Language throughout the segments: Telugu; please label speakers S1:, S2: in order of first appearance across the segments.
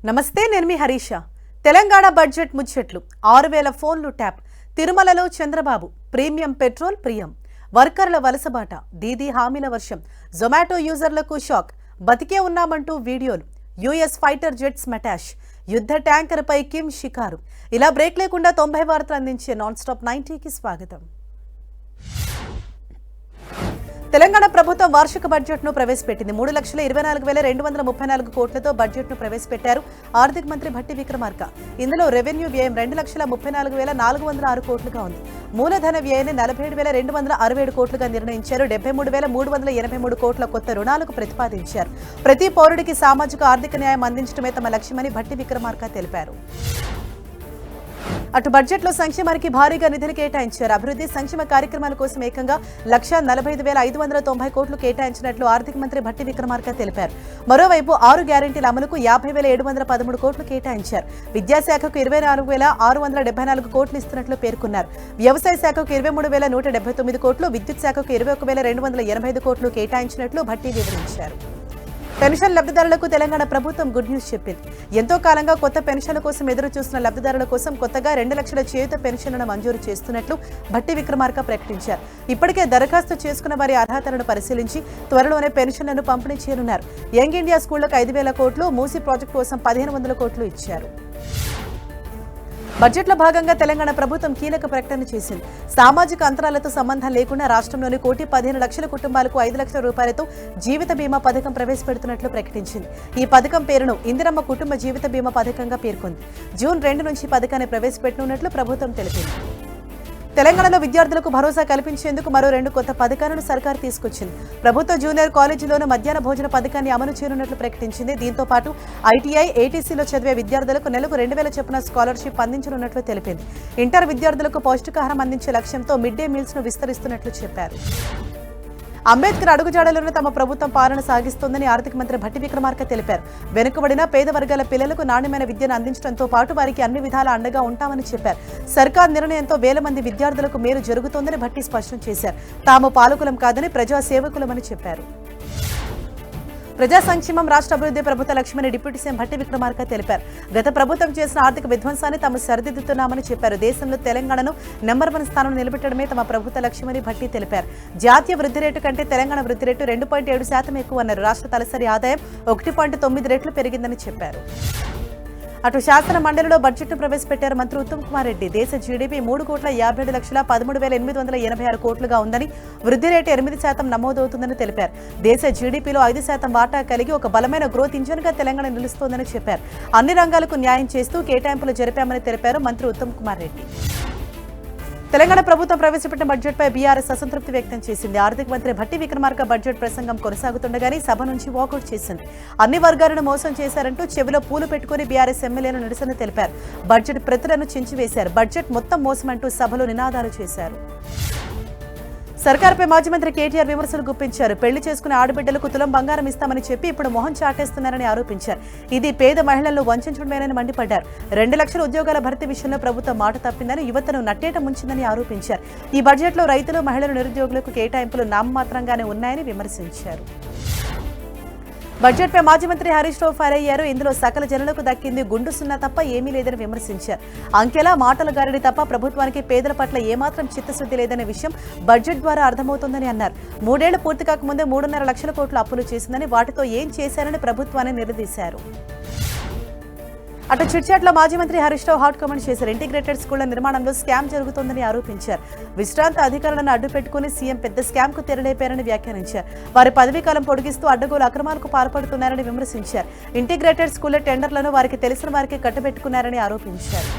S1: నమస్తే, నేను మీ హరీష. తెలంగాణ బడ్జెట్ ముచ్చట్లు. 6000 ఫోన్లు ట్యాప్. తిరుమలలో చంద్రబాబు. ప్రీమియం పెట్రోల్ ప్రియం. వర్కర్ల వలసబాట. దీదీ హామీల వర్షం. జొమాటో యూజర్లకు షాక్. బతికే ఉన్నామంటూ వీడియోలు. యుఎస్ ఫైటర్ జెట్స్ మెటాష్. యుద్ధ ట్యాంకర్ పై కిమ్ షికారు. ఇలా బ్రేక్ లేకుండా 90 వార్తలు అందించే నాన్ స్టాప్ 90కి స్వాగతం. తెలంగాణ ప్రభుత్వం వార్షిక బడ్జెట్ను ప్రవేశపెట్టింది. 3,24,234 కోట్లతో బడ్జెట్ను ప్రవేశపెట్టారు ఆర్థిక మంత్రి భట్టి విక్రమార్క. ఇందులో రెవెన్యూ వ్యయం 2,34,406 కోట్లుగా ఉంది. మూలధన వ్యయాన్ని 47,267 కోట్లుగా నిర్ణయించారు. 73,383 కోట్ల కొత్త రుణాలకు ప్రతిపాదించారు. ప్రతి పౌరుడికి సామాజిక ఆర్థిక న్యాయం అందించడమే తమ లక్ష్యమని భట్టి విక్రమార్క తెలిపారు. అటు బడ్జెట్లో సంక్షేమానికి భారీగా నిధులు కేటాయించారు. అభివృద్ధి సంక్షేమ కార్యక్రమాల కోసం ఏకంగా 1,45,590 కోట్లు కేటాయించినట్లు ఆర్థిక మంత్రి భట్టి విక్రమార్క తెలిపారు. మరోవైపు 6 గ్యారెంటీల అమలుకు 50,713 కోట్లు కేటాయించారు. విద్యాశాఖకు 24,674 కోట్లు ఇస్తున్నట్లు పేర్కొన్నారు. వ్యవసాయ శాఖకు 23,179 కోట్లు, విద్యుత్ శాఖకు 21,285 కోట్లు కేటాయించినట్లు భట్టి వివరించారు. పెన్షన్ లబ్ధిదారులకు తెలంగాణ ప్రభుత్వం గుడ్ న్యూస్ చెప్పింది. ఎంతో కాలంగా కొత్త పెన్షన్ల కోసం ఎదురు చూస్తున్న లబ్ధిదారుల కోసం కొత్తగా 2 లక్షల చేయుత పెన్షన్లను మంజూరు చేస్తున్నట్లు భట్టి విక్రమార్క ప్రకటించారు. ఇప్పటికే దరఖాస్తు చేసుకున్న వారి అర్హతలను పరిశీలించి త్వరలోనే పెన్షన్లను పంపిణీ చేయనున్నారు. యంగ్ ఇండియా స్కూళ్లకు 5,000 కోట్లు, మూసీ ప్రాజెక్టు కోసం 1,500 కోట్లు ఇచ్చారు. బడ్జెట్లో భాగంగా తెలంగాణ ప్రభుత్వం కీలక ప్రకటన చేసింది. సామాజిక అంతరాలతో సంబంధం లేకుండా రాష్ట్రంలోని 1,15,00,000 కుటుంబాలకు 5 లక్షల రూపాయలతో జీవిత బీమా పథకం ప్రవేశపెడుతున్నట్లు ప్రకటించింది. ఈ పథకం పేరును ఇందిరమ్మ కుటుంబ జీవిత బీమా పథకంగా పేర్కొంది. జూన్ 2 నుంచి పథకాన్ని ప్రవేశపెట్టనున్నట్లు ప్రభుత్వం తెలిపింది. తెలంగాణలో విద్యార్థులకు భరోసా కల్పించేందుకు మరో 2 కొత్త పథకాలను సర్కారు తీసుకొచ్చింది. ప్రభుత్వ జూనియర్ కాలేజీలోనూ మధ్యాహ్న భోజన పథకాన్ని అమలు చేయనున్నట్లు ప్రకటించింది. దీంతో పాటు ఐటీఐ, ఏటీసీలో చదివే విద్యార్థులకు నెలకు 2,000 చొప్పున స్కాలర్షిప్ అందించనున్నట్లు తెలిపింది. ఇంటర్ విద్యార్థులకు పౌష్టికాహారం అందించే లక్ష్యంతో మిడ్ డే మీల్స్ ను విస్తరిస్తున్నట్లు చెప్పారు. అంబేద్కర్ అడుగుజాడలోనే తమ ప్రభుత్వం పాలన సాగిస్తోందని ఆర్థిక మంత్రి భట్టి విక్రమార్క తెలిపారు. వెనుకబడిన పేద వర్గాల పిల్లలకు నాణ్యమైన విద్యను అందించడంతో పాటు వారికి అన్ని విధాలా అండగా ఉంటామని చెప్పారు. సర్కార్ నిర్ణయంతో వేల మంది విద్యార్థులకు మేలు జరుగుతోందని భట్టి స్పష్టం చేశారు. తాము పాలకులం కాదని ప్రజా సేవకులమని చెప్పారు. ప్రజా సంక్షేమం, రాష్ట్ర అభివృద్ధి ప్రభుత్వ లక్ష్యమని డిప్యూటీ సీఎం భట్టి విక్రమార్క తెలిపారు. గత ప్రభుత్వం చేసిన ఆర్థిక విధ్వంసాన్ని తాము సరిదిద్దుతున్నామని చెప్పారు. దేశంలో తెలంగాణను నెంబర్ 1 స్థానంలో నిలబెట్టడమే తమ ప్రభుత్వ లక్ష్యమని భట్టి తెలిపారు. జాతీయ వృద్ధి రేటు కంటే తెలంగాణ వృద్ధి రేటు 2.7% ఎక్కువ అన్నారు. రాష్ట్ర తలసరి ఆదాయం 1.9 రెట్లు పెరిగిందని చెప్పారు. అటు శాసన మండలిలో బడ్జెట్ను ప్రవేశపెట్టారు మంత్రి ఉత్తమ్ కుమార్ రెడ్డి. దేశ జీడీపీ 3,57,13,86 కోట్లుగా ఉందని, వృద్ధి రేటు 8% నమోదవుతుందని తెలిపారు. దేశ జీడీపీలో 5% వాటా కలిగి ఒక బలమైన గ్రోత్ ఇంజన్ గా తెలంగాణ నిలుస్తోందని చెప్పారు. అన్ని రంగాలకు న్యాయం చేస్తూ కేటాయింపులు జరిపామని తెలిపారు మంత్రి ఉత్తమ్ కుమార్ రెడ్డి. తెలంగాణ ప్రభుత్వం ప్రవేశపెట్టిన బడ్జెట్పై బీఆర్ఎస్ అసంతృప్తి వ్యక్తం చేసింది. ఆర్థిక మంత్రి భట్టి విక్రమార్క బడ్జెట్ ప్రసంగం కొనసాగుతుండగానే సభ నుంచి వాకౌట్ చేసింది. అన్ని వర్గాలను మోసం చేశారంటూ చెవిలో పూలు పెట్టుకుని బీఆర్ఎస్ ఎమ్మెల్యేలు నిరసన తెలిపారు. బడ్జెట్ ప్రతులను చించివేశారు. బడ్జెట్ మొత్తం మోసమంటూ సభలో నినాదాలు చేశారు. సర్కార్పై మాజీ మంత్రి కేటీఆర్ విమర్శలు గుప్పించారు. పెళ్లి చేసుకునే ఆడబిడ్డలకు తులం బంగారం ఇస్తామని చెప్పి ఇప్పుడు మొహం చాటేస్తున్నారని ఆరోపించారు. ఇది పేద మహిళలను వంచడమేనని మండిపడ్డారు. 2 లక్షల ఉద్యోగాల భర్తీ విషయంలో ప్రభుత్వం మాట తప్పిందని, యువతను నట్టేట ముంచిందని ఆరోపించారు. ఈ బడ్జెట్లో రైతులు, మహిళలు, నిరుద్యోగులకు కేటాయింపులు నామమాత్రంగానే ఉన్నాయని విమర్శించారు. బడ్జెట్పై మాజీ మంత్రి హరీష్ రావు ఫైర్ అయ్యారు. ఇందులో సకల జనులకు దక్కింది గుండు సున్నా తప్ప ఏమీ లేదని విమర్శించారు. అంకెలా మాటల గారడి తప్ప ప్రభుత్వానికి పేదల పట్ల ఏమాత్రం చిత్తశుద్ధి లేదనే విషయం బడ్జెట్ ద్వారా అర్థమవుతోందని అన్నారు. 3 ఏళ్లు పూర్తి కాకముందే 3.5 లక్షల కోట్లు అప్పులు చేసిందని, వాటితో ఏం చేశారని ప్రభుత్వాన్ని నిలదీశారు. అటు చిట్చాట్లో మాజీ మంత్రి హరీష్ రావు హాట్ కామెంట్ చేశారు. ఇంటిగ్రేటెడ్ స్కూళ్ల నిర్మాణంలో స్కామ్ జరుగుతోందని ఆరోపించారు. విశ్రాంత అధికారులను అడ్డుపెట్టుకుని సీఎం పెద్ద స్కామ్ కు తెరలేపారని వ్యాఖ్యానించారు. వారి పదవీకాలం పొడిగిస్తూ అడ్డగోలు అక్రమాలకు పాల్పడుతున్నారని విమర్శించారు. ఇంటిగ్రేటెడ్ స్కూళ్ల టెండర్లను వారికి తెలిసిన వారికి కట్టబెట్టుకున్నారని ఆరోపించారు.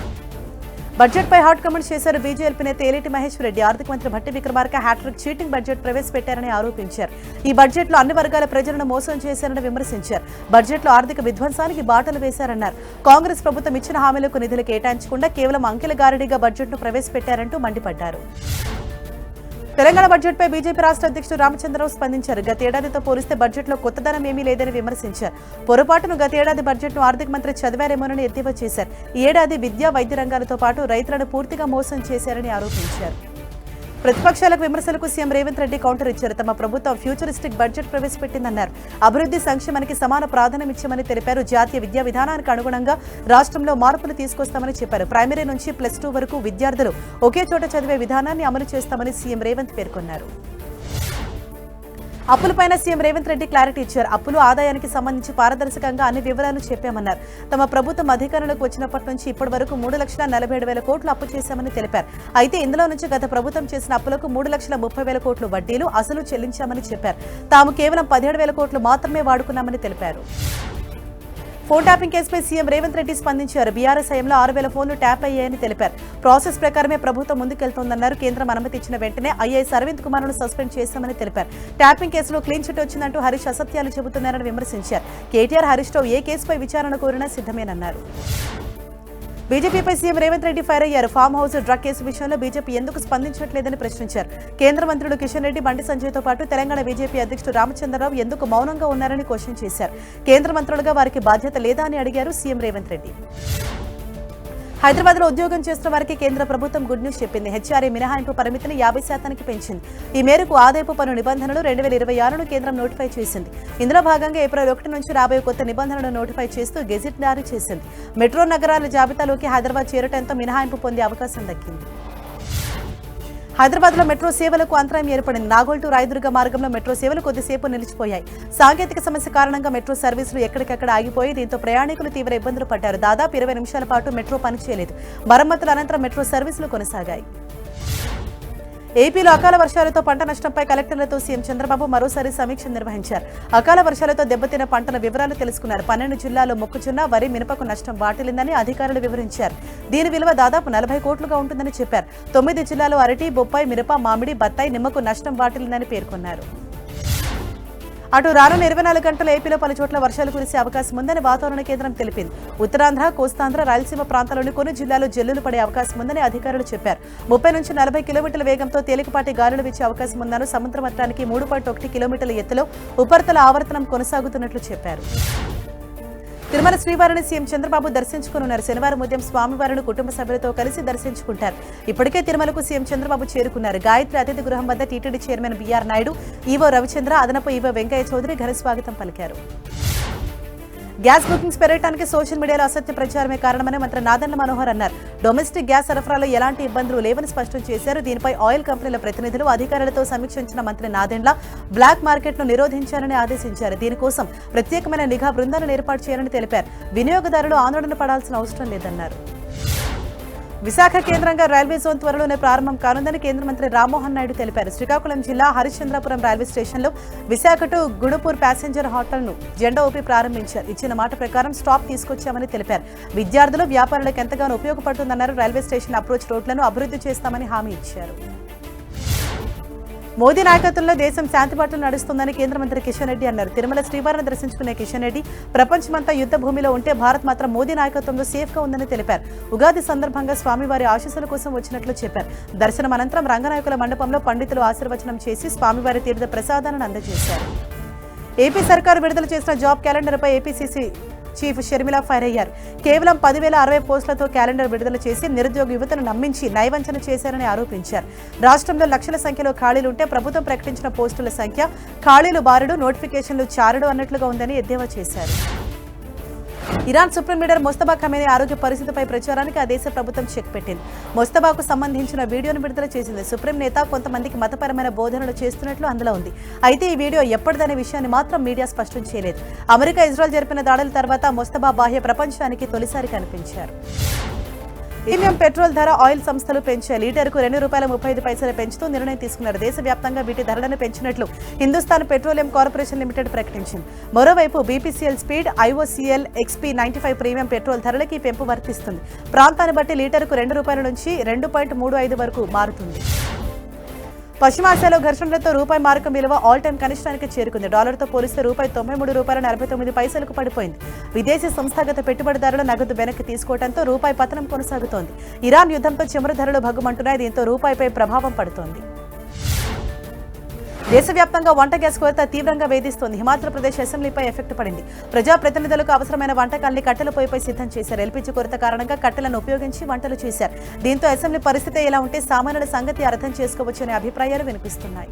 S1: బడ్జెట్పై హాట్ కామెంట్స్ చేశారు బీజేపీ నేత ఏలేటి మహేశ్వర్ రెడ్డి. ఆర్థిక మంత్రి Bhatti Vikramarka hat trick cheating budget ప్రవేశపెట్టారని ఆరోపించారు. ఈ బడ్జెట్లో అన్ని వర్గాల ప్రజలను మోసం చేశారని విమర్శించారు. బడ్జెట్లో ఆర్థిక విధ్వంసానికి బాటలు వేశారన్నారు. కాంగ్రెస్ ప్రభుత్వం ఇచ్చిన హామీలకు నిధులు కేటాయించకుండా కేవలం అంకెల గారడీగా బడ్జెట్ను ప్రవేశపెట్టారంటూ మండిపడ్డారు. తెలంగాణ బడ్జెట్పై బీజేపీ రాష్ట్ర అధ్యక్షుడు రామచంద్రరావు స్పందించారు. గతేడాదితో పోలిస్తే బడ్జెట్లో కొత్తదనం ఏమీ లేదని విమర్శించారు. పొరపాటును గతేడాది బడ్జెట్ను ఆర్థిక మంత్రి చదివారేమోనని ఎద్దేవా చేశారు. ఈ ఏడాది విద్యా, వైద్య రంగాలతో పాటు రైతులను పూర్తిగా మోసం చేశారని ఆరోపించారు. ప్రతిపక్షాలకు విమర్శలకు సీఎం రేవంత్ రెడ్డి కౌంటర్ ఇచ్చారు. తమ ప్రభుత్వం ఫ్యూచరిస్టిక్ బడ్జెట్ ప్రవేశపెట్టిందన్నారు. అభివృద్ధి సంక్షేమానికి సమాన ప్రాధాన్యం ఇచ్చామని తెలిపారు. జాతీయ విద్యా విధానానికి అనుగుణంగా రాష్ట్రంలో మార్పులు తీసుకొస్తామని చెప్పారు. ప్రైమరీ నుంచి +2 వరకు విద్యార్థులు ఒకే చోట చదివే విధానాన్ని అమలు చేస్తామని సీఎం రేవంత్ పేర్కొన్నారు. అప్పులపైన సీఎం రేవంత్ రెడ్డి క్లారిటీ ఇచ్చారు. అప్పులు ఆదాయానికి సంబంధించి పారదర్శకంగా అన్ని వివరాలు చెప్పామన్నారు. తమ ప్రభుత్వం అధికారంలోకి వచ్చినప్పటి నుంచి ఇప్పటి వరకు 3,47,000 కోట్లు అప్పు చేశామని తెలిపారు. అయితే ఇందులో నుంచి గత ప్రభుత్వం చేసిన అప్పులకు 3,30,000 కోట్లు వడ్డీలు అసలు చెల్లించామని చెప్పారు. తాము కేవలం 17,000 కోట్లు మాత్రమే వాడుకున్నామని తెలిపారు. ఫోన్ ట్యాపింగ్ కేసుపై సీఎం రేవంత్ రెడ్డి స్పందించారు. బీఆర్ఎస్ హయాంలో 6,000 ఫోన్లు ట్యాప్ అయ్యాయని తెలిపారు. ప్రాసెస్ ప్రకారమే ప్రభుత్వం ముందుకెళ్తోందన్నారు. కేంద్రం అనుమతి ఇచ్చిన వెంటనే ఐఏఎస్ అరవింద్ కుమార్ను సస్పెండ్ చేశామని తెలిపారు. ట్యాపింగ్ కేసులో క్లీన్ చిట్ వచ్చిందంటూ హరీష్ అసత్యాలు చెబుతున్నారని విమర్శించారు. కేటీఆర్ హరీష్తో ఏ కేసుపై విచారణ కోరినా సిద్ధమేనన్నారు. బీజేపీపై సీఎం రేవంత్ రెడ్డి ఫైర్ అయ్యారు. ఫామ్ హౌస్ డ్రగ్ కేసు విషయంలో బీజేపీ ఎందుకు స్పందించట్లేదని ప్రశ్నించారు. కేంద్ర మంత్రులు కిషన్ రెడ్డి, బండి సంజయ్తో పాటు తెలంగాణ బీజేపీ అధ్యక్షుడు రామచంద్రరావు ఎందుకు మౌనంగా ఉన్నారని క్వశ్చన్ చేశారు. కేంద్ర మంత్రులుగా వారికి బాధ్యత లేదా అని అడిగారు సీఎం రేవంత్ రెడ్డి. హైదరాబాద్లో ఉద్యోగం చేస్తున్న వారికి కేంద్ర ప్రభుత్వం గుడ్ న్యూస్ చెప్పింది. హెచ్ఆర్ఏ మినహాయింపు పరిమితిని 50% పెంచింది. ఈ మేరకు ఆదాయపు పన్ను నిబంధనలు 2026ను కేంద్రం నోటిఫై చేసింది. ఇందులో భాగంగా ఏప్రిల్ 1 నుంచి రాబోయే కొత్త నిబంధనలను నోటిఫై చేస్తూ గెజిట్ జారీ చేసింది. మెట్రో నగరాల జాబితాలోకి హైదరాబాద్ చేరటంతో మినహాయింపు పొందే అవకాశం దక్కింది. హైదరాబాద్లో మెట్రో సేవలకు అంతరాయం ఏర్పడింది. నాగోల్ టు రాయదుర్గ మార్గంలో మెట్రో సేవలు కొద్దిసేపు నిలిచిపోయాయి. సాంకేతిక సమస్య కారణంగా మెట్రో సర్వీసులు ఎక్కడికక్కడ ఆగిపోయి దీంతో ప్రయాణికులు తీవ్ర ఇబ్బందులు పడ్డారు. దాదాపు 20 నిమిషాల పాటు మెట్రో పనిచేయలేదు. మరమ్మతుల అనంతరం మెట్రో సర్వీసులు కొనసాగాయి. ఏపీలో అకాల వర్షాలతో పంట నష్టంపై కలెక్టర్లతో సీఎం చంద్రబాబు మరోసారి సమీక్ష నిర్వహించారు. అకాల వర్షాలతో దెబ్బతిన్న పంటల వివరాలు తెలుసుకున్నారు. 12 జిల్లాల్లో మొక్కజొన్న, వరి, మినపకు నష్టం వాటిల్లిందని అధికారులు వివరించారు. దీని విలువ దాదాపు 40 కోట్లుగా ఉంటుందని చెప్పారు. 9 జిల్లాల్లో అరటి, బొప్పాయి, మిరప, మామిడి, బత్తాయి, నిమ్మకు నష్టం వాటిల్లిందని పేర్కొన్నారు. అటు రానున్న 24 గంటల ఏపీలో పలు చోట్ల వర్షాలు కురిసే అవకాశం ఉందని వాతావరణ కేంద్రం తెలిపింది. ఉత్తరాంధ్ర, కోస్తాంధ్ర, రాయలసీమ ప్రాంతాల్లోని కొన్ని జిల్లాల్లో జల్లులు పడే అవకాశం ఉందని అధికారులు చెప్పారు. 30 నుంచి 40 కిలోమీటర్ల వేగంతో తేలికపాటి గాలులు వీచే అవకాశం ఉందని సముద్ర మట్టానికి 3.1 కిలోమీటర్ల ఎత్తులో ఉపరితల ఆవర్తనం కొనసాగుతున్నట్లు చెప్పారు. తిరుమల శ్రీవారిని సీఎం చంద్రబాబు దర్శించుకున్నారు. శనివారం ఉదయం స్వామివారిని కుటుంబ సభ్యులతో కలిసి దర్శించుకుంటారు. ఇప్పటికే తిరుమలకు సీఎం చంద్రబాబు చేరుకున్నారు. గాయత్రి అతిథి గృహం వద్ద TTD chairman BR Naidu, EO Ravichandra, అదనపు ఈవో వెంకయ్య చౌదరి ఘన స్వాగతం పలికారు. గ్యాస్ బుకింగ్స్ పెరగడానికి సోషల్ మీడియాలో అసత్య ప్రచారమే కారణమని మంత్రి నాదెండ్ల మనోహర్ అన్నారు. డొమెస్టిక్ గ్యాస్ సరఫరాలో ఎలాంటి ఇబ్బందులు లేవని స్పష్టం చేశారు. దీనిపై ఆయిల్ కంపెనీల ప్రతినిధులు, అధికారులతో సమీక్షించిన మంత్రి నాదెండ్ల బ్లాక్ మార్కెట్ను నిరోధించాలని ఆదేశించారు. దీనికోసం ప్రత్యేకమైన నిఘా బృందాలను ఏర్పాటు చేయాలని తెలిపారు. వినియోగదారులు ఆందోళన పడాల్సిన అవసరం లేదన్నారు. విశాఖ కేంద్రంగా రైల్వే జోన్ త్వరలోనే ప్రారంభం కానుందని కేంద్ర మంత్రి రామ్మోహన్ నాయుడు తెలిపారు. శ్రీకాకుళం జిల్లా హరిశ్చంద్రపురం రైల్వే స్టేషన్లో విశాఖ టు గుణపూర్ ప్యాసింజర్ హోటల్ను జెండా ఊపి ప్రారంభించారు. ఇచ్చిన మాట ప్రకారం స్టాప్ తీసుకొచ్చామని తెలిపారు. విద్యార్థులు, వ్యాపారులకు ఎంతగానో ఉపయోగపడుతుందన్నారు. రైల్వే స్టేషన్ అప్రోచ్ రోడ్లను అభివృద్ధి చేస్తామని హామీ ఇచ్చారు. మోదీ నాయకత్వంలో దేశం శాంతిబాటలు నడుస్తుందని కేంద్ర మంత్రి కిషన్ రెడ్డి అన్నారు. తిరుమల శ్రీవారిని దర్శించుకునే కిషన్ రెడ్డి ప్రపంచమంతా యుద్ధ భూమిలో ఉంటే భారత్ మాత్రం మోదీ నాయకత్వంలో సేఫ్గా ఉందని తెలిపారు. ఉగాది సందర్భంగా స్వామివారి ఆశీస్సుల కోసం వచ్చినట్లు చెప్పారు. దర్శనం అనంతరం రంగనాయకుల మండపంలో పండితులు ఆశీర్వచనం చేసి స్వామివారి తీర్థ ప్రసాదాలను అందజేశారు. ఏపీ సర్కారు విడుదల చేసిన జాబ్ క్యాలెండర్పై ఏపీసీసీ చీఫ్ షర్మిల ఫైర్ అయ్యారు. కేవలం 10,060 పోస్టులతో క్యాలెండర్ విడుదల చేసి నిరుద్యోగ యువతను నమ్మించి నయవంచన చేశారని ఆరోపించారు. రాష్ట్రంలో లక్షల సంఖ్యలో ఖాళీలుంటే ప్రభుత్వం ప్రకటించిన పోస్టుల సంఖ్య ఖాళీలు బారుడు, నోటిఫికేషన్లు చారుడు అన్నట్లుగా ఉందని ఎద్దేవా చేశారు. ఇరాన్ సుప్రీం లీడర్ మొస్తబా ఖమేనీ ఆరోగ్య పరిస్థితిపై ప్రచారానికి ఆ దేశ ప్రభుత్వం చెక్ పెట్టింది. మొస్తబాకు సంబంధించిన వీడియోను విడుదల చేసింది. సుప్రీం నేత కొంతమందికి మతపరమైన బోధనలు చేస్తున్నట్లు అందులో ఉంది. అయితే ఈ వీడియో ఎప్పటిదనే విషయాన్ని మాత్రం మీడియా స్పష్టం చేయలేదు. అమెరికా, ఇజ్రాయెల్ జరిపిన దాడుల తర్వాత మొస్తబా బాహ్య ప్రపంచానికి తొలిసారి కనిపించారు. ప్రీమియం పెట్రోల్ ధర ఆయిల్ సంస్థలు పెంచాయి. లీటర్కు ₹2.35 పెంచుతూ నిర్ణయం తీసుకున్నారు. దేశవ్యాప్తంగా వీటి ధరలను పెంచినట్లు హిందుస్థాన్ పెట్రోలియం కార్పొరేషన్ లిమిటెడ్ ప్రకటించింది. మరోవైపు BPCL Speed, IOCL XP 95 premium petrol ధరలకి పెంపు వర్తిస్తుంది. ప్రాంతాన్ని బట్టి లీటర్కు ₹2 నుంచి $2.35 వరకు మారుతుంది. పశ్చిమాసియాలో ఘర్షణలతో రూపాయి మారకం విలువ ఆల్ టైమ్ కనిష్టానికి చేరుకుంది. డాలర్తో పోలిస్తే రూపాయి $93.49 పడిపోయింది. విదేశీ సంస్థాగత పెట్టుబడిదారులు నగదు వెనక్కి తీసుకోవడంతో రూపాయి పతనం కొనసాగుతోంది. ఇరాన్ యుద్ధంతో చమురు ధరలు భగ్గుమంటున్నాయి. దీంతో రూపాయిపై ప్రభావం పడుతోంది. దేశవ్యాప్తంగా వంట గ్యాస్ కొరత తీవ్రంగా వేధిస్తోంది. హిమాచల్ ప్రదేశ్ అసెంబ్లీపై ఎఫెక్ట్ పడింది. ప్రజాప్రతినిధులకు అవసరమైన వంటకాల్ని కట్టెల పొయ్యిపై సిద్ధం చేశారు. ఎల్పీజీ కొరత కారణంగా కట్టెలను ఉపయోగించి వంటలు చేశారు. దీంతో అసెంబ్లీ పరిస్థితి ఎలా ఉంటే సామాన్యుల సంగతి అర్థం చేసుకోవచ్చనే అభిప్రాయాలు వినిపిస్తున్నాయి.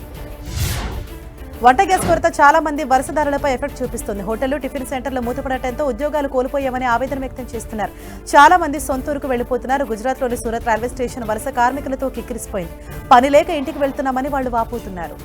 S1: వంట గ్యాస్ కొరత చాలా మంది వలసదారులపై ఎఫెక్ట్ చూపిస్తుంది. హోటళ్లు, టిఫిన్ సెంటర్లు మూతపడటంతో ఉద్యోగాలు కోల్పోయామని ఆవేదన వ్యక్తం చేస్తున్నారు. చాలా మంది సొంతూరుకు వెళ్లిపోతున్నారు. గుజరాత్లోని సూరత్ రైల్వే స్టేషన్ వలస కార్మికులతో కిక్కిరిసిపోయింది. పని లేక ఇంటికి వెళ్తున్నామని వాళ్లు వాపోతున్నారు.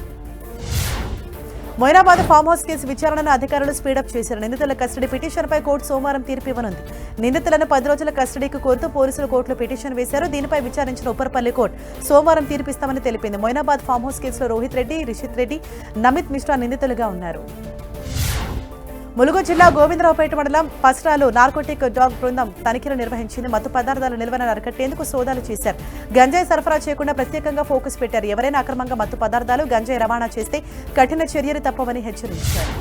S1: మొయినాబాద్ ఫామ్ హౌస్ కేసు విచారణను అధికారులు స్పీడప్ చేశారు. నిందితుల కస్టడీ పిటిషన్పై కోర్టు సోమవారం తీర్పు ఇవ్వనుంది. నిందితులను 10 రోజుల కస్టడీకి కోరుతూ పోలీసులు కోర్టులో పిటిషన్ వేశారు. దీనిపై విచారించిన ఉప్పరపల్లి కోర్టు సోమవారం తీర్పిస్తామని తెలిపింది. మొయినాబాద్ ఫామ్ హౌస్ కేసులో రోహిత్ రెడ్డి, రిషిత్ రెడ్డి, నమిత్ మిశ్రా నిందితులుగా ఉన్నారు. ములుగు జిల్లా గోవిందరావుపేట మండలం పస్రాలు నార్కోటిక్ డాగ్ బృందం తనిఖీలు నిర్వహించింది. మత్తు పదార్థాల నిల్వను అరికట్టేందుకు సోదాలు చేశారు. గంజాయి సరఫరా చేయకుండా ప్రత్యేకంగా ఫోకస్ పెట్టారు. ఎవరైనా అక్రమంగా మత్తు పదార్థాలు, గంజాయి రవాణా చేస్తే కఠిన చర్యలు తప్పవని హెచ్చరించారు.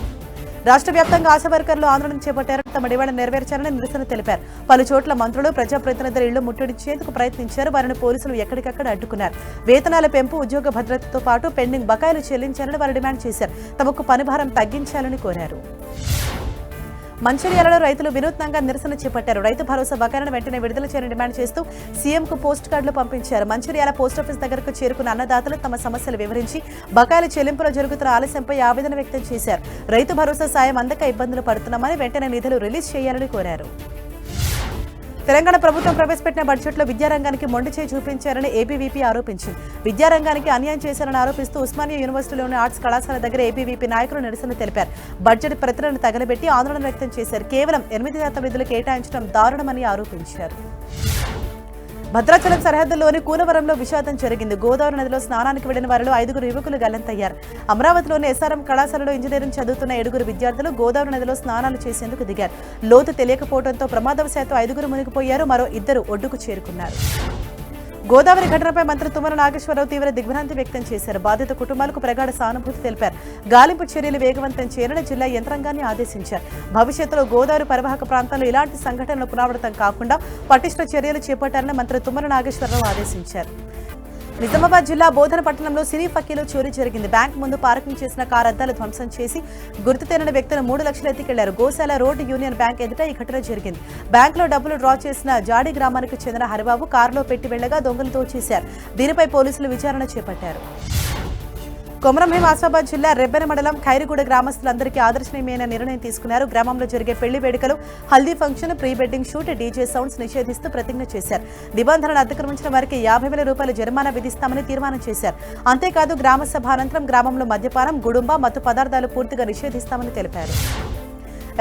S1: రాష్ట్ర వ్యాప్తంగా ఆశా వర్కర్లు ఆందోళన చేపట్టారు. తమ డిమాండ్ నెరవేర్చాలని నిరసన తెలిపారు. పలు చోట్ల మంత్రులు, ప్రజాప్రతినిధుల ఇళ్లు ముట్టడించేందుకు ప్రయత్నించారు. వారిని పోలీసులు ఎక్కడికక్కడ అడ్డుకున్నారు. వేతనాల పెంపు, ఉద్యోగ భద్రతతో పాటు పెండింగ్ బకాయిలు చెల్లించాలని వారు డిమాండ్ చేశారు. తమకు పనిభారం తగ్గించాలని కోరారు. మంచిర్యాలలో రైతులు వినూత్నంగా నిరసన చేపట్టారు. రైతు భరోసా బకాయిలను వెంటనే విడుదల చేయాలని డిమాండ్ చేస్తూ సీఎంకు పోస్ట్ కార్డులు పంపించారు. మంచిర్యాల పోస్టాఫీస్ దగ్గరకు చేరుకున్న అన్నదాతలు తమ సమస్యలు వివరించి బకాయిల చెల్లింపులో జరుగుతున్న ఆలస్యంపై ఆవేదన వ్యక్తం చేశారు. రైతు భరోసా సాయం అందక ఇబ్బందులు పడుతున్నామని వెంటనే నిధులు రిలీజ్ చేయాలని కోరారు. తెలంగాణ ప్రభుత్వం ప్రవేశపెట్టిన బడ్జెట్లో విద్యారంగానికి మొండి చేయి చూపించారని ఏబీవీపీ ఆరోపించింది. విద్యారంగానికి అన్యాయం చేశారని ఆరోపిస్తూ ఉస్మానియా యూనివర్సిటీలోని ఆర్ట్స్ కళాశాల దగ్గర ఏబీవీపీ నాయకులు నిరసన తెలిపారు. బడ్జెట్ ప్రతులను తగలబెట్టి ఆందోళన వ్యక్తం చేశారు. కేవలం 8% నిధులు కేటాయించడం దారుణమని ఆరోపించారు. భద్రాచలం సరిహద్దుల్లోని కూనవరంలో విషాదం జరిగింది. గోదావరి నదిలో స్నానానికి వెళ్లిన వారిలో 5 యువకులు గల్లంతయ్యారు. అమరావతిలోని ఎస్ఆర్ఎం కళాశాలలో ఇంజనీరింగ్ చదువుతున్న 7 విద్యార్థులు గోదావరి నదిలో స్నానాలు చేసేందుకు దిగారు. లోతు తెలియకపోవడంతో ప్రమాదవశాత్తు 5 మునిగిపోయారు. మరో 2 ఒడ్డుకు చేరుకున్నారు. గోదావరి ఘటనపై మంత్రి తుమ్మల నాగేశ్వరరావు తీవ్ర దిగ్భ్రాంతి వ్యక్తం చేశారు. బాధిత కుటుంబాలకు ప్రగాఢ సానుభూతి తెలిపారు. గాలింపు చర్యలు వేగవంతం చేయాలని జిల్లా యంత్రాంగాన్ని ఆదేశించారు. భవిష్యత్తులో గోదావరి పరివాహక ప్రాంతాల్లో ఇలాంటి సంఘటనలు పునరావృతం కాకుండా పటిష్ట చర్యలు చేపట్టాలని మంత్రి తుమ్మల నాగేశ్వరరావు ఆదేశించారు. నిజామాబాద్ జిల్లా బోధన పట్టణంలో సినీ ఫక్కీలో చోరీ జరిగింది. బ్యాంక్ ముందు పార్కింగ్ చేసిన కారు అద్దాలు ధ్వంసం చేసి గుర్తు తెలియని వ్యక్తులు 3 లక్షలు ఎత్తికెళ్లారు. గోశాల రోడ్ యూనియన్ బ్యాంక్ ఎదుట ఈ ఘటన జరిగింది. బ్యాంకులో డబ్బులు డ్రా చేసిన జాడి గ్రామానికి చెందిన హరిబాబు కారులో పెట్టి వెళ్లగా దొంగలు దోచేశారు. దీనిపై పోలీసులు విచారణ చేపట్టారు. కొమరంభీం ఆసిఫాబాద్ జిల్లా రెబ్బెన మండలం ఖైరిగూడ గ్రామస్తులందరికీ ఆదర్శనీయమైన నిర్ణయం తీసుకున్నారు. గ్రామంలో జరిగే పెళ్లి వేడుకలు, haldi function, pre wedding shoot, DJ sounds నిషేధిస్తూ ప్రతిజ్ఞ చేశారు. నిబంధనలు అతిక్రమించిన వారికి 50,000 రూపాయల జరిమానా విధిస్తామని తీర్మానం చేశారు. అంతేకాదు గ్రామ సభ అనంతరం గ్రామంలో మద్యపానం, గుడుంబా, మత్తు పదార్థాలు పూర్తిగా నిషేధిస్తామని తెలిపారు.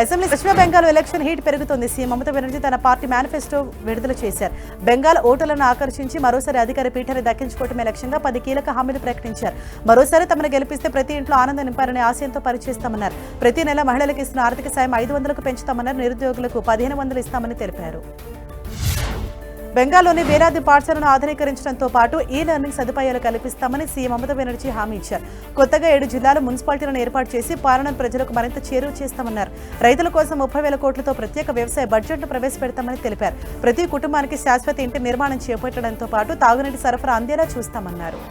S1: అసెంబ్లీ పశ్చిమ బెంగాల్ ఎలక్షన్ హీట్ పెరుగుతోంది. సీఎం మమతా బెనర్జీ తన పార్టీ మేనిఫెస్టో విడుదల చేశారు. బెంగాల్ ఓటర్లను ఆకర్షించి మరోసారి అధికార పీఠాన్ని దక్కించుకోవటమే లక్ష్యంగా 10 కీలక హామీలు ప్రకటించారు. మరోసారి తమను గెలిపిస్తే ప్రతి ఇంట్లో ఆనందం నింపారనే ఆశయంతో పనిచేస్తామన్నారు. ప్రతి నెల మహిళలకు ఇస్తున్న ఆర్థిక సాయం 500కు పెంచుతామన్నారు. నిరుద్యోగులకు 1500 ఇస్తామని తెలిపారు. బెంగాల్లోని వేలాది పాఠశాలను ఆధునీకరించడంతో పాటు ఈ లెర్నింగ్ సదుపాయాలు కల్పిస్తామని సీఎం మమతా బెనర్జీ హామీ ఇచ్చారు. కొత్తగా 7 జిల్లాలు మున్సిపాలిటీలను ఏర్పాటు చేసి పాలనను ప్రజలకు మరింత చేరువ చేస్తామన్నారు. రైతుల కోసం 30,000 కోట్లతో ప్రత్యేక వ్యవసాయ బడ్జెట్ను ప్రవేశపెడతామని తెలిపారు. ప్రతి కుటుంబానికి శాశ్వత ఇంటి నిర్మాణం చేపట్టడంతో పాటు తాగునీటి సరఫరా అందేలా చూస్తామన్నారు.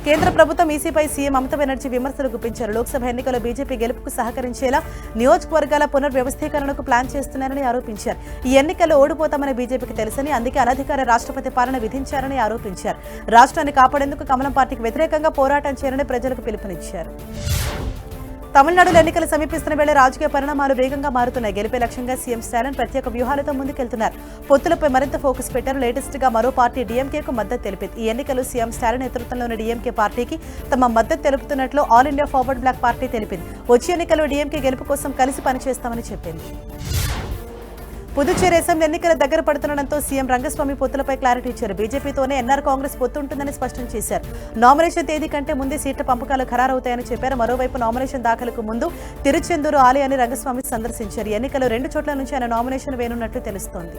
S1: కేంద్ర ప్రభుత్వం ఈసీపై సీఎం మమతా బెనర్జీ విమర్శలు గుప్పించారు. లోక్సభ ఎన్నికల్లో బీజేపీ గెలుపుకు సహకరించేలా నియోజకవర్గాల పునర్వ్యవస్థీకరణకు ప్లాన్ చేస్తున్నారని ఆరోపించారు. ఈ ఎన్నికల్లో ఓడిపోతామని బీజేపీకి తెలుసని, అందుకే అనధికార రాష్ట్రపతి పాలన విధించారని ఆరోపించారు. రాష్ట్రాన్ని కాపాడేందుకు కమలం పార్టీకి వ్యతిరేకంగా పోరాటం చేయాలని ప్రజలకు పిలుపునిచ్చారు. తమిళనాడులో ఎన్నికలు సమీపిస్తున్న వేళ రాజకీయ పరిణామాలు వేగంగా మారుతున్నాయి. గెలిపే లక్ష్యంగా సీఎం స్టాలిన్ ప్రత్యేక వ్యూహాలతో ముందుకెళ్తున్నారు. పొత్తులపై మరింత ఫోకస్ పెట్టారు. లేటెస్ట్ గా మరో పార్టీ డీఎంకేకు మద్దతు తెలిపింది. ఈ ఎన్నికలు సీఎం స్టాలిన్ నేతృత్వంలోని డీఎంకే పార్టీకి తమ మద్దతు తెలుపుతున్నట్లు All India Forward Bloc party తెలిపింది. వచ్చే ఎన్నికల్లో డీఎంకే గెలుపు కోసం కలిసి పనిచేస్తామని చెప్పింది. పుదుచ్చేరి అసెంబ్లీ ఎన్నికల దగ్గర పడుతుండటంతో సీఎం రంగస్వామి పొత్తులపై క్లారిటీ ఇచ్చారు. బీజేపీతోనే ఎన్ఆర్ కాంగ్రెస్ పొత్తు ఉంటుందని స్పష్టం చేశారు. నామినేషన్ తేదీ కంటే ముందే సీట్ల పంపకాలు ఖరారవుతాయని చెప్పారు. మరోవైపు నామినేషన్ దాఖలకు ముందు తిరుచెందూరు ఆలయాన్ని రంగస్వామి సందర్శించారు. ఎన్నికల్లో 2 చోట్ల నుంచి ఆయన నామినేషన్ వేయనున్నట్లు తెలుస్తోంది.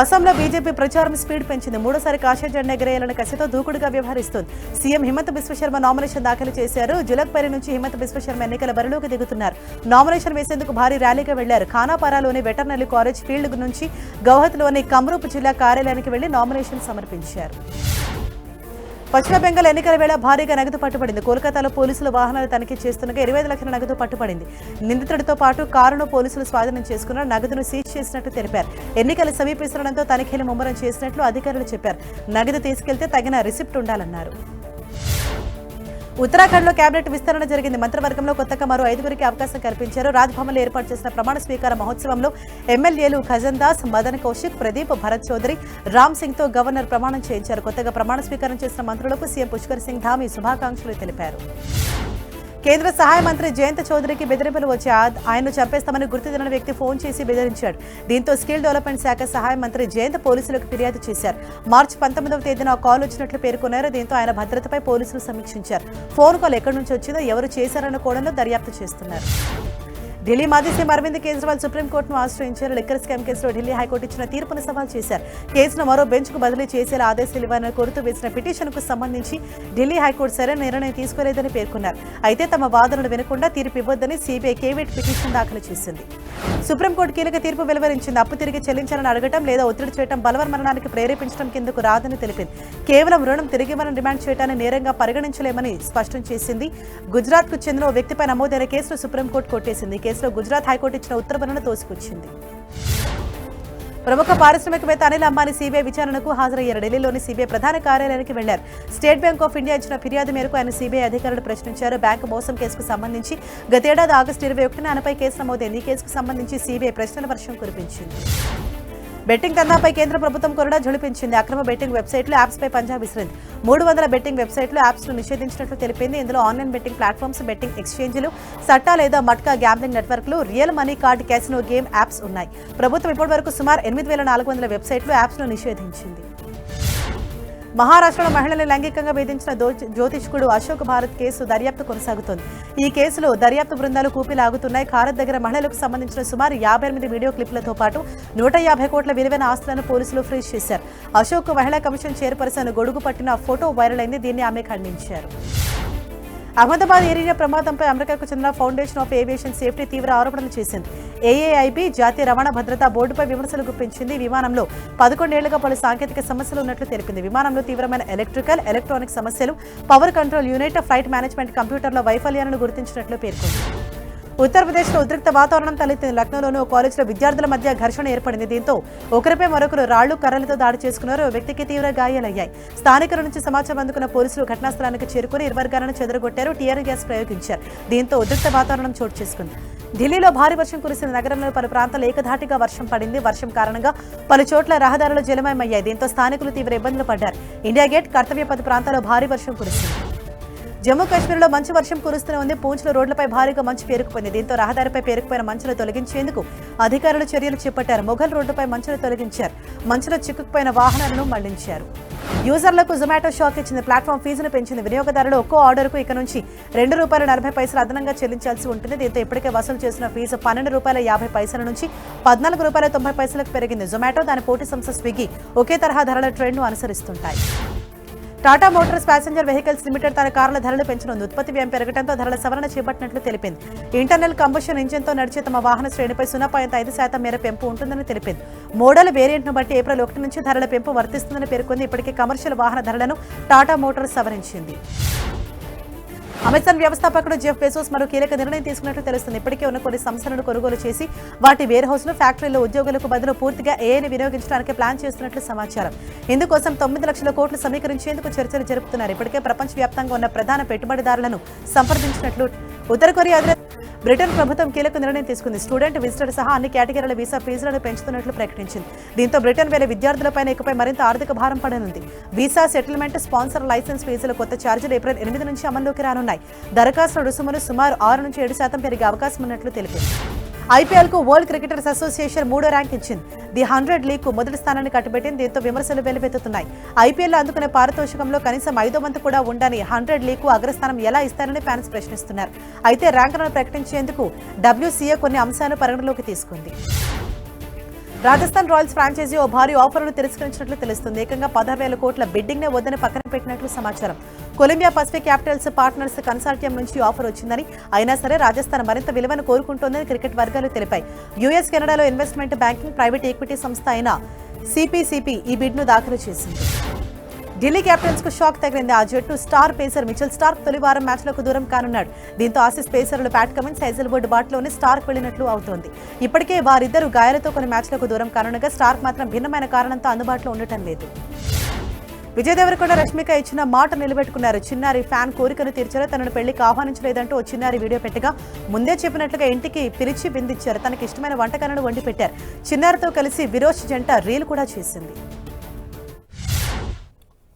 S1: అస్సాంలో బీజేపీ ప్రచారం స్పీడ్ పెంచింది. 3వ కాషాయ జెండా ఎగరేయాలన్న కసితో దూకుడుగా వ్యవహరిస్తోంది. సీఎం హిమంత బిశ్వశర్మ నామినేషన్ దాఖలు చేశారు. జులక్పరి నుంచి హిమంత బిశ్వశర్మ ఎన్నికల బరిలోకి దిగుతున్నారు. నామినేషన్ వేసేందుకు భారీ ర్యాలీగా వెళ్లారు. ఖానాపారాలోని వెటర్నరీ కాలేజ్ ఫీల్డ్ నుంచి గౌహతిలోని కమ్రూప్ జిల్లా కార్యాలయానికి వెళ్లి నామినేషన్ సమర్పించారు. పశ్చిమ బెంగాల్ ఎన్నికల వేళ భారీగా నగదు పట్టుబడింది. కోల్కతాలో పోలీసులు వాహనాలు తనిఖీ చేస్తుండగా 25 లక్షల నగదు పట్టుబడింది. నిందితుడితో పాటు కారును పోలీసులు స్వాధీనం చేసుకున్న నగదును సీజ్ చేసినట్టు తెలిపారు. ఎన్నికలు సమీపిస్తుండటంతో తనిఖీలు ముమ్మరం చేసినట్లు అధికారులు చెప్పారు. నగదు తీసుకెళ్తే తగిన రిసిప్ట్ ఉండాలన్నారు. ఉత్తరాఖండ్ లో కేబినెట్ విస్తరణ జరిగింది. మంత్రివర్గంలో కొత్తగా మరో 5గురికి అవకాశం కల్పించారు. రాజ్భవన్లో ఏర్పాటు చేసిన ప్రమాణ స్వీకార మహోత్సవంలో ఎమ్మెల్యేలు ఖజన్ దాస్, మదన్ కౌశిక్, ప్రదీప్, భరత్ చౌదరి, రామ్ సింగ్ తో గవర్నర్ ప్రమాణం చేయించారు. కొత్తగా ప్రమాణ స్వీకారం చేసిన మంత్రులకు సీఎం పుష్కర్ సింగ్ ధామీ శుభాకాంక్షలు తెలిపారు. కేంద్ర సహాయ మంత్రి జయంత్ చౌదరికి బెదిరింపులు వచ్చాయి. ఆయన్ను చంపేస్తామని గుర్తు తెలియని వ్యక్తి ఫోన్ చేసి బెదిరించాడు. దీంతో స్కిల్ డెవలప్మెంట్ శాఖ సహాయ మంత్రి జయంత్ పోలీసులకు ఫిర్యాదు చేశారు. మార్చి 19వ తేదీన కాల్ వచ్చినట్లు పేర్కొన్నారు. దీంతో ఆయన భద్రతపై పోలీసులు సమీక్షించారు. ఫోన్ కాల్ ఎక్కడి నుంచి వచ్చిందో, ఎవరు చేశారన్న కోణంలో దర్యాప్తు చేస్తున్నారు. ఢిల్లీ మాజీ సీఎం అరవింద్ కేజ్రీవాల్ సుప్రీంకోర్టును ఆశ్రయించారు. లిక్కర్ స్కామ్ కేసులో ఢిల్లీ హైకోర్టు ఇచ్చిన తీర్పును సవాల్ చేశారు. కేసును మరో బెంచ్కు బదిలీ చేసేలా ఆదేశాలు ఇవ్వాలని కోరుతూ వేసిన పిటిషన్కు సంబంధించి ఢిల్లీ హైకోర్టు సరైన నిర్ణయం తీసుకోలేదని పేర్కొన్నారు. అయితే తమ వాదనలు వినకుండా తీర్పు ఇవ్వొద్దని సీబీఐ కేవిట్ పిటిషన్ దాఖలు చేసింది. సుప్రీంకోర్టు కీలక తీర్పు వెలువరించింది. అప్పు తిరిగి చెల్లించాలని అడగటం లేదా ఒత్తిడి చేయడం బలవన్మరణానికి ప్రేరేపించడం కిందకు రాదని తెలిపింది. కేవలం రుణం తిరిగివ్వాలని డిమాండ్ చేయడాన్ని నేరంగా పరిగణించలేమని స్పష్టం చేసింది. గుజరాత్ కు చెందిన ఓ వ్యక్తిపై నమోదైన కేసును సుప్రీంకోర్టు కొట్టేసింది. కేసులో గుజరాత్ హైకోర్టు ఇచ్చిన ఉత్తర్వులను తోసిపుచ్చింది. ప్రముఖ పారిశ్రామికవేత్త అనిల్ అంబానీ సీబీఐ విచారణకు హాజరయ్యారు. ఢిల్లీలోని సీబీఐ ప్రధాన కార్యాలయానికి వెళ్లారు. స్టేట్ బ్యాంక్ ఆఫ్ ఇండియా ఇచ్చిన ఫిర్యాదు మేరకు ఆయన సీబీఐ అధికారులు ప్రశ్నించారు. బ్యాంకు మోసం కేసుకు సంబంధించి గతేడాది ఆగస్టు 21న ఆయనపై కేసు నమోదైంది. ఈ కేసుకు సంబంధించి సీబీఐ ప్రశ్నల వర్షం కురిపించింది. బెట్టింగ్ దందాపై కేంద్ర ప్రభుత్వం కొరడా ఝుళిపించింది. అక్రమ బెట్టింగ్ వెబ్సైట్లు, యాప్స్ పై పంజా విసిరింది. 300 బెట్టింగ్ వెబ్సైట్లు, యాప్స్ ను నిషేధించినట్లు తెలిపింది. ఇందులో ఆన్లైన్ బెట్టింగ్ ప్లాట్ఫామ్స్, బెట్టింగ్ ఎక్స్చేంజ్లు, సట్టా లేదా మట్కా గ్యాంబ్లింగ్ నెట్వర్క్లు, real money card, casino game apps ఉన్నాయి. ప్రభుత్వం ఇప్పటివరకు సుమారు 8400 వెబ్సైట్లు, యాప్స్ ను నిషేధించింది. మహారాష్ట్రలో మహిళల్ని లైంగికంగా వేధించిన జ్యోతిష్కుడు అశోక్ భారత్ కేసు దర్యాప్తు కొనసాగుతోంది. ఈ కేసులో దర్యాప్తు బృందాలు కూపిలాగుతున్నాయి. ఖారత్ దగ్గర మహిళలకు సంబంధించిన సుమారు 58 వీడియో క్లిప్లతో పాటు 150 కోట్ల విలువైన ఆస్తులను పోలీసులు ఫ్రీజ్ చేశారు. అశోక్ మహిళా కమిషన్ చైర్పర్సన్ గొడుగు పట్టిన ఫోటో వైరల్ అయింది. దీన్ని ఆమె ఖండించారు. అహ్మదాబాద్ ఏరియా ప్రమాదంపై అమెరికాకు చెందిన ఫౌండేషన్ ఆఫ్ ఏవియేషన్ సేఫ్టీ తీవ్ర ఆరోపణలు చేసింది. ఏఏఐబీ జాతీయ రవాణా భద్రతా బోర్డుపై విమర్శలు గుప్పించింది. విమానంలో 11 ఏళ్లుగా పలు సాంకేతిక సమస్యలు ఉన్నట్లు తెలిపింది. విమానంలో తీవ్రమైన ఎలక్ట్రిక్ సమస్యలు, power control unit, flight management కంప్యూటర్ల వైఫల్యాలను గుర్తించినట్లు పేర్కొంది. ఉత్తరప్రదేశ్లో ఉద్రిక్త వాతావరణం తలెత్తింది. లక్నోలోని ఓ కాలేజీలో విద్యార్థుల మధ్య ఘర్షణ ఏర్పడింది. దీంతో ఒకరిపై మరొకరు రాళ్లు, కర్రలతో దాడి చేసుకున్నారు. ఓ వ్యక్తికి తీవ్ర గాయాలయ్యాయి. స్థానికుల నుంచి సమాచారం అందుకున్న పోలీసులు ఘటనా స్థలానికి చేరుకుని ఇరు వర్గాలను చెదరగొట్టారు. టియర్ గ్యాస్ ప్రయోగించారు. దీంతో ఉద్రిక్త వాతావరణం చోటు చేసుకుంది. ఢిల్లీలో భారీ వర్షం కురిసింది. నగరంలో పలు ప్రాంతాల్లో ఏకధాటిగా వర్షం పడింది. వర్షం కారణంగా పలు చోట్ల రహదారులు జలమయమయ్యాయి. దీంతో స్థానికులు తీవ్ర ఇబ్బందులు పడ్డారు. ఇండియా గేట్, కర్తవ్య పథ ప్రాంతాల్లో భారీ వర్షం కురిసింది. జమ్మూ కాశ్మీర్లో మంచు వర్షం కురుస్తూనే ఉంది. పూంచ్లో రోడ్లపై భారీగా మంచు పేరుకుపోయింది. దీంతో రహదారిపై పేరుకుపోయిన మంచును తొలగించేందుకు అధికారులు చర్యలు చేపట్టారు. మొఘల్ రోడ్డుపై మంచును తొలగించారు. మంచులో చిక్కుకుపోయిన వాహనాలను మళ్లించారు. యూజర్లకు జొమాటో షాక్ ఇచ్చింది. ప్లాట్ఫామ్ ఫీజును పెంచింది. వినియోగదారులు ఒక్కో ఆర్డర్కు ఇక నుంచి ₹2.40 అదనంగా చెల్లించాల్సి ఉంటుంది. దీంతో ఇప్పటికే వసూలు చేసిన ఫీజు ₹12.50 నుంచి ₹14.90 పెరిగింది. జొమాటో, దాని పోటీ సంస్థ స్విగ్గీ ఒకే తరహా ధరల ట్రెండ్ను అనుసరిస్తుంటాయి. Tata Motors Passenger Vehicles Limited తన కార్ల ధరలు పెంచనుంది. ఉత్పత్తి వ్యయం పెరగడంతో ధరల సవరణ చేపట్టినట్లు తెలిపింది. ఇంటర్నల్ కంబషన్ ఇంజిన్తో నడిచే తమ వాహన శ్రేణిపై 0.5% మేర పెంపు ఉంటుందని తెలిపింది. మోడల్ వేరియంట్ను బట్టి ఏప్రిల్ 1 నుంచి ధరల పెంపు వర్తిస్తుందని పేర్కొంది. ఇప్పటికే కమర్షియల్ వాహన ధరలను టాటా మోటార్స్ సవరించింది. అమెజాన్ వ్యవస్థాపకుడు జెఫ్ బెజోస్ మరో కీలక నిర్ణయం తీసుకున్నట్లు తెలుస్తుంది. ఇప్పటికే ఉన్న కొన్ని సంస్థలను కొనుగోలు చేసి వాటి వేర్ హౌస్లు, ఫ్యాక్టరీలో ఉద్యోగులకు బదులు పూర్తిగా ఏఐని వినియోగించడానికి ప్లాన్ చేస్తున్నట్లు సమాచారం. ఇందుకోసం 9 లక్షల కోట్లు సమీకరించేందుకు చర్చలు జరుపుతున్నారు. ఇప్పటికే ప్రపంచవ్యాప్తంగా ఉన్న ప్రధాన పెట్టుబడిదారులను సంప్రదించినట్లు ఉత్తర కొరియా బ్రిటన్ ప్రభుత్వం కీలక నిర్ణయం తీసుకుంది. స్టూడెంట్, విజిటర్ సహా అన్ని కేటగిరీల వీసా ఫీజులను పెంచుతున్నట్లు ప్రకటించింది. దీంతో బ్రిటన్ వేల విద్యార్థులపైన ఇకపై మరింత ఆర్థిక భారం పడనుంది. వీసా, సెటిల్మెంట్, స్పాన్సర్, లైసెన్స్ ఫీజుల కొత్త ఛార్జీలు ఏప్రిల్ 8 నుంచి అమల్లోకి రానున్నాయి. దరఖాస్తుల రుసుములు సుమారు 6 నుంచి 7% పెరిగే అవకాశం ఉన్నట్లు తెలిపింది. ఐపీఎల్కు వరల్డ్ క్రికెటర్స్ అసోసియేషన్ 3వ ర్యాంక్ ఇచ్చింది. ది 100 లీగ్కు మొదటి స్థానాన్ని కట్టబెట్టింది. దీంతో విమర్శలు వెల్లువెత్తుతున్నాయి. ఐపీఎల్లో అందుకునే పారితోషికంలో కనీసం 5వ వంతు కూడా ఉండని 100 లీగ్కు అగ్రస్థానం ఎలా ఇస్తారని ఫ్యాన్స్ ప్రశ్నిస్తున్నారు. అయితే ర్యాంకులను ప్రకటించేందుకు WCA కొన్ని అంశాలను పరిగణలోకి తీసుకుంది. రాజస్థాన్ రాయల్స్ ఫ్రాంచైజీ ఓ భారీ ఆఫర్ను తిరస్కరించినట్లు తెలుస్తుంది. ఏకంగా 16,000 కోట్ల బిడ్డింగ్నే వద్దని పక్కన పెట్టినట్లు సమాచారం. Columbia Pacific Capitals Partners consortium నుంచి ఆఫర్ వచ్చిందని, అయినా సరే రాజస్థాన్ మరింత విలువను కోరుకుంటోందని క్రికెట్ వర్గాలు తెలిపాయి. యుఎస్, కెనడాలో ఇన్వెస్ట్మెంట్ బ్యాంకింగ్, ప్రైవేట్ ఈక్విటీ సంస్థ అయిన CPCP ఈ బిడ్ను దాఖలు చేసింది. ఢిల్లీ క్యాపిటల్స్ కు షాక్ తగిలింది. ఆ జట్టు స్టార్ పేసర్ మిచెల్ స్టార్క్ తొలి వారం మ్యాచ్లకు దూరం కానున్నాడు. దీంతో ఆసీస్ పేసర్లు ప్యాట్ కమిన్స్, హేజల్వుడ్ బాట్లోనే స్టార్క్ వెళ్లినట్లు అవుతోంది. ఇప్పటికే వారిద్దరూ గాయాలతో కొన్ని మ్యాచ్లకు దూరం కానుండగా స్టార్క్ మాత్రం భిన్నమైన కారణంతో అందుబాటులో ఉండటం లేదు. విజయ్ దేవరకొండ రష్మిక ఇచ్చిన మాట నిలబెట్టుకున్నారు. చిన్నారి ఫ్యాన్ కోరికను తీర్చారు. తనను పెళ్లికి ఆహ్వానించలేదంటూ ఓ చిన్నారి వీడియో పెట్టగా ముందే చెప్పినట్లుగా ఇంటికి పిలిచి విందించారు. తనకి ఇష్టమైన వంటకాలను వండి పెట్టారు. చిన్నారితో కలిసి విరోచ్ జంట రీల్ కూడా చేసింది.